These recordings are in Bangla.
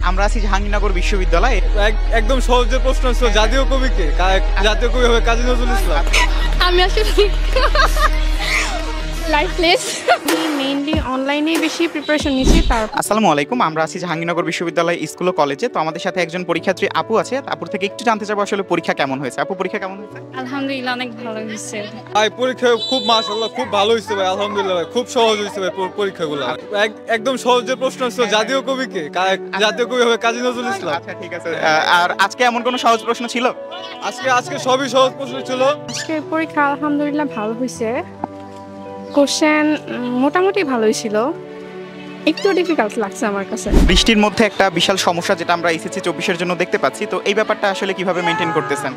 আমরা আছি জাহাঙ্গীরনগর বিশ্ববিদ্যালয়ে। একদম সহজ যে প্রশ্ন ছিল, জাতীয় কবি কে? জাতীয় কবি হবে কাজী নজরুল ইসলাম। আমি আসলে লাইফলেস মেইনলি অনলাইনে বেশি প্রিপারেশন নিয়েছি। আসসালামু আলাইকুম, আমরা আছি জাহাঙ্গীরনগর বিশ্ববিদ্যালয় স্কুল ও কলেজে। তো আমাদের সাথে একজন পরীক্ষার্থী আপু আছে। আপুর থেকে একটু জানতে চাবো আসলে পরীক্ষা কেমন হয়েছে। আপু পরীক্ষা কেমন হয়েছে? আলহামদুলিল্লাহ অনেক ভালো হয়েছে। ভাই পরীক্ষা খুব মাশাআল্লাহ খুব ভালো হয়েছে ভাই, আলহামদুলিল্লাহ ভাই, খুব সহজ হয়েছে ভাই পরীক্ষাগুলো। একদম সহজ যে প্রশ্ন ছিল, জাতীয় কবি কে? জাতীয় কবি হবে কাজী নজরুল ইসলাম। আচ্ছা ঠিক আছে। আর আজকে এমন কোনো সহজ প্রশ্ন ছিল? আজকে সবই সহজ প্রশ্ন ছিল। আজকে পরীক্ষা আলহামদুলিল্লাহ ভালো হয়েছে। কোশ্চেন মোটামুটি ভালোই ছিল, একটু ডিফিকাল্ট লাগছে আমার কাছে। বৃষ্টির মধ্যে একটা বিশাল সমস্যা যেটা আমরা এসএসসি 24-এর জন্য দেখতে পাচ্ছি, তো এই ব্যাপারটা আসলে কিভাবে মেনটেন করতেছেন?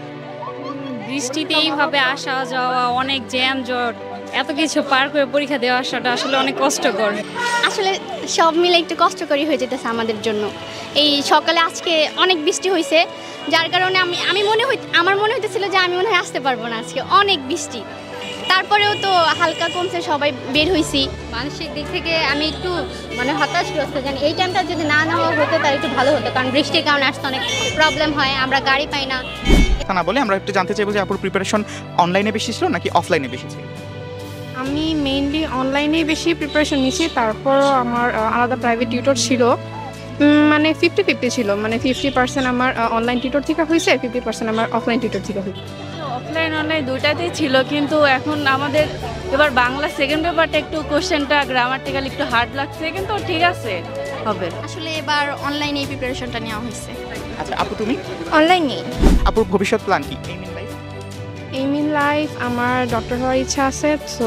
বৃষ্টিতে এইভাবে আসা যাওয়া, অনেক জ্যাম জট, এত কিছু পার করে পরীক্ষা দেওয়া আসাটা আসলে অনেক কষ্টকর। আসলে সব মিলে একটু কষ্টকরই হয়ে যেতেছে আমাদের জন্য। এই সকালে আজকে অনেক বৃষ্টি হয়েছে, যার কারণে আমার মনে হইতেছিল যে আমি মনে হয় আসতে পারবো না, আজকে অনেক বৃষ্টি। তারপরেও তো হালকা কমছে, সবাই বের হয়েছি। মানসিক দিক থেকে আমি একটু হতাশগ্রস্ত, জানি এই টাইমটা যদি না নেওয়া হতো তাহলে একটু ভালো হতো, কারণ বৃষ্টির কারণে আসতে অনেক প্রবলেম হয়, আমরা গাড়ি পাই না। তা না বলে আমরা একটু জানতে চাইবো যে আপুর প্রিপারেশন অনলাইনে বেশি ছিল নাকি অফলাইনে বেশি ছিল? আমি মেইনলি অনলাইনেই বেশি প্রিপারেশন নিয়েছি, তারপরও আমার আলাদা প্রাইভেট টিউটর ছিল। মানে 50-50 ছিল, মানে 50% আমার অনলাইন টিউটর থেকে হয়েছে, 50% আমার অফলাইন টিউটর থেকে হয়েছে। অফলাইন অনলাইন দুইটাতেই ছিল, কিন্তু এখন আমাদের এবার বাংলা সেকেন্ড পেপারটা একটু কোশ্চেনটা গ্রামাটিক্যাল একটু হার্ড লাগছে, কিন্তু ঠিক আছে, হবে। আসলে এবার অনলাইনে প্রিপারেশনটা নেওয়া হয়েছে। আচ্ছা আপু তুমি? অনলাইনে। আপুর ভবিষ্যৎ প্ল্যান কি? এইম ইন লাইফ আমার ডক্টর হওয়ার ইচ্ছা আছে, সো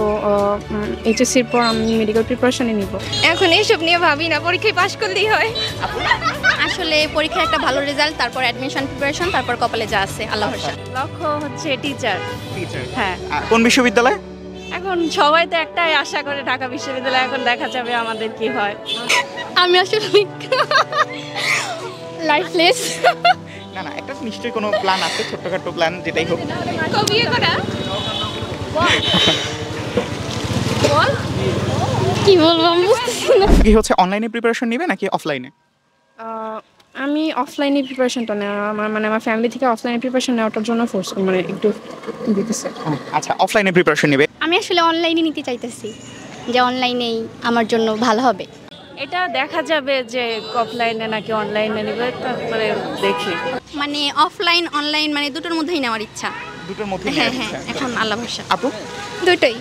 এইচএসসির পর আমি মেডিকেল প্রিপারেশনে নিব। এখন এইসব নিয়ে ভাবি না, পরীক্ষায় পাশ করলেই হয়। আসলে পরীক্ষার একটা ভালো রেজাল্ট, তারপর অ্যাডমিশন প্রিপারেশন, তারপর কপালে যা আছে আল্লাহ ভরসা। লক্ষ্য হচ্ছে টিচার। হ্যাঁ। কোন বিশ্ববিদ্যালয়? এখন সবাই তো একটাই আশা করে, ঢাকা বিশ্ববিদ্যালয়, এখন দেখা যাবে আমাদের কি হয়। আমি আসলে লাইফলেস। না না, একটা নিশ্চয়ই কোনো প্ল্যান আছে, ছোটখাটো প্ল্যান যেটাই হোক। বিয়ে করা কি বলবো আমি বুঝতেছি না। কি হচ্ছে, অনলাইনে প্রিপারেশন নিবে নাকি অফলাইনে? আমি অফলাইনে প্রিপারেশনটা নেওয়া, আমার ফ্যামিলি থেকে অফলাইনে প্রিপারেশন নেওয়াটার জন্য ফোর্স একটু দিতেছে। আচ্ছা, অফলাইনে প্রিপারেশন নেবে? আমি আসলে অনলাইনে নিতে চাইতেছি, যে অনলাইনেই আমার জন্য ভালো হবে। এটা দেখা যাবে যে অফলাইনে নাকি অনলাইনে নেবে, তারপরে দেখি। মানে অফলাইন অনলাইন মানে দুটোর মধ্যেই নেওয়ার ইচ্ছা। দুটোর মধ্যে? হ্যাঁ, এখন আল্লাহ ভরসা। আপু? দুটোই।